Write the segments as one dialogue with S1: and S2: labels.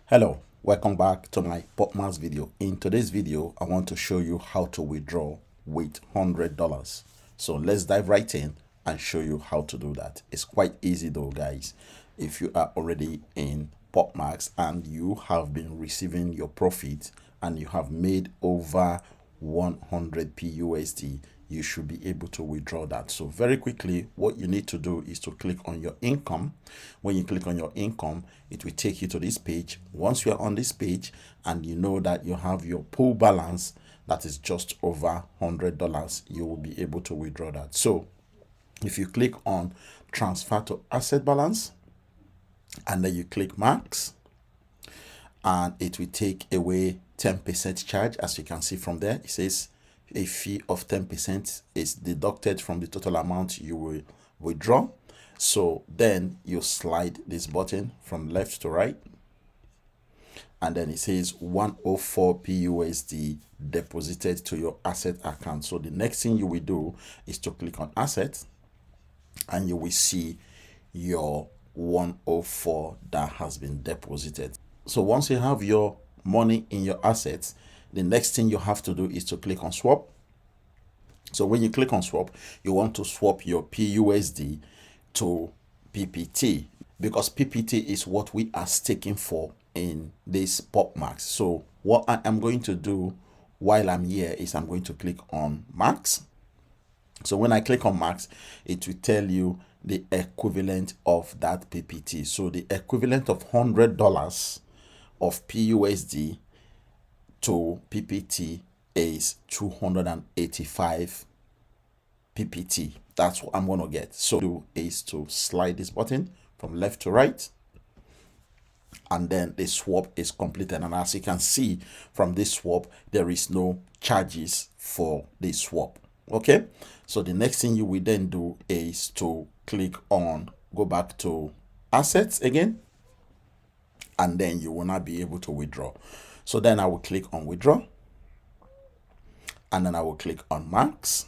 S1: Hello, welcome back to my PopMax video. In today's video, I want to show you how to withdraw with $100. So let's dive right in and show you how to do that. It's quite easy though, guys. If you are already in PopMax and you have been receiving your profit and you have made over 100 PUSD, you should be able to withdraw that. So very quickly, what you need to do is to click on your income. When you click on your income, it will take you to this page. Once you are on this page and you know that you have your pool balance that is just over $100, you will be able to withdraw that. So if you click on transfer to asset balance and then you click max, and it will take away 10% charge. As you can see from there, it says a fee of 10% is deducted from the total amount you will withdraw. So then you slide this button from left to right, and then it says 104 PUSD deposited to your asset account. So the next thing you will do is to click on asset, and you will see your 104 that has been deposited. So once you have your money in your assets, the next thing you have to do is to click on swap. So when you click on swap, you want to swap your PUSD to PPT, because PPT is what we are staking for in this PopMax. So what I am going to do while I'm here is I'm going to click on max. So when I click on max, it will tell you the equivalent of that PPT. So the equivalent of $100 of PUSD to PPT is 285 PPT. That's what I'm going to get. So do is to slide this button from left to right, and then the swap is completed. And as you can see from this swap, there is no charges for this swap. Okay, so the next thing you will then do is to click on go back to assets again, and then you will not be able to withdraw. So then I will click on withdraw, and then I will click on max.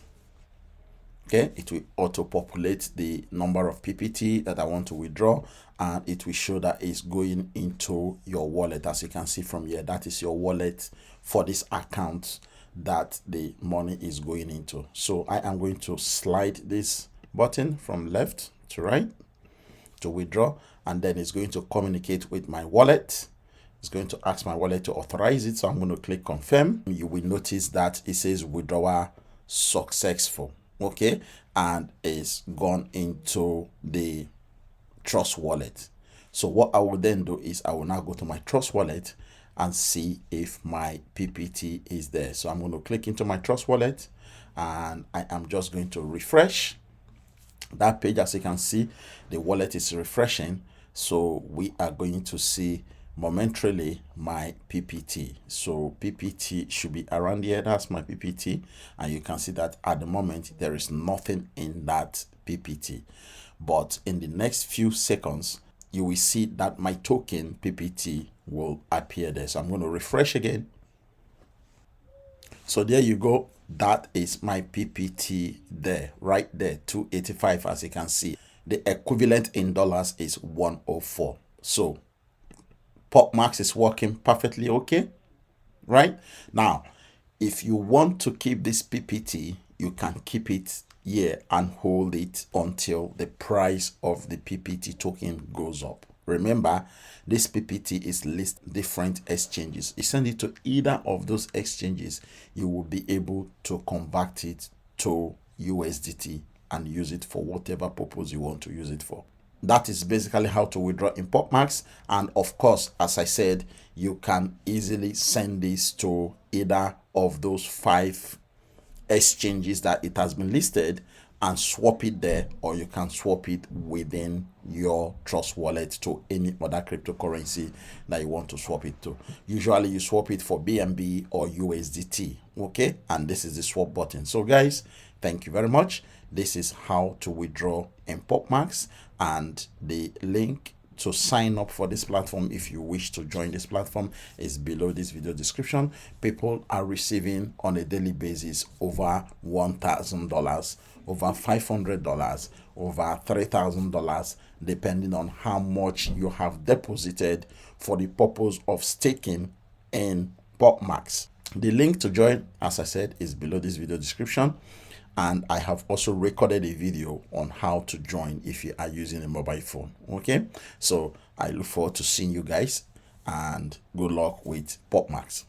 S1: Okay, it will auto populate the number of PPT that I want to withdraw, and it will show that it's going into your wallet. As you can see from here, that is your wallet for this account that the money is going into. So I am going to slide this button from left to right to withdraw, and then it's going to communicate with my wallet. It's going to ask my wallet to authorize it. So I'm going to click confirm. You will notice that it says withdrawal successful. Okay, and it's gone into the Trust wallet. So what I will then do is I will now go to my Trust wallet and see if my PPT is there. So I'm going to click into my Trust wallet, and I am just going to refresh that page. As you can see, the wallet is refreshing. So we are going to see momentarily my PPT. So PPT should be around here. That's my PPT, and you can see that at the moment there is nothing in that PPT, but in the next few seconds you will see that my token PPT will appear there. So I'm going to refresh again. So there you go. That is my PPT there, right there, 285. As you can see, the equivalent in dollars is 104. So PopMax is working perfectly okay. Right now, if you want to keep this PPT, you can keep it here and hold it until the price of the PPT token goes up. Remember, this PPT is listed different exchanges. You send it to either of those exchanges, you will be able to convert it to USDT and use it for whatever purpose you want to use it for. That is basically how to withdraw in PopMax. And of course, as I said, you can easily send this to either of those 5 exchanges that it has been listed and swap it there, or you can swap it within your Trust wallet to any other cryptocurrency that you want to swap it to. Usually you swap it for BNB or USDT. Okay, and this is the swap button. So guys, thank you very much. This is how to withdraw in PopMax, and the link to sign up for this platform, if you wish to join this platform, is below this video description. People are receiving on a daily basis over $1,000 over $500, over $3,000, depending on how much you have deposited for the purpose of staking in PopMax. The link to join, as I said, is below this video description, and I have also recorded a video on how to join if you are using a mobile phone. Okay, so I look forward to seeing you guys, and good luck with PopMax.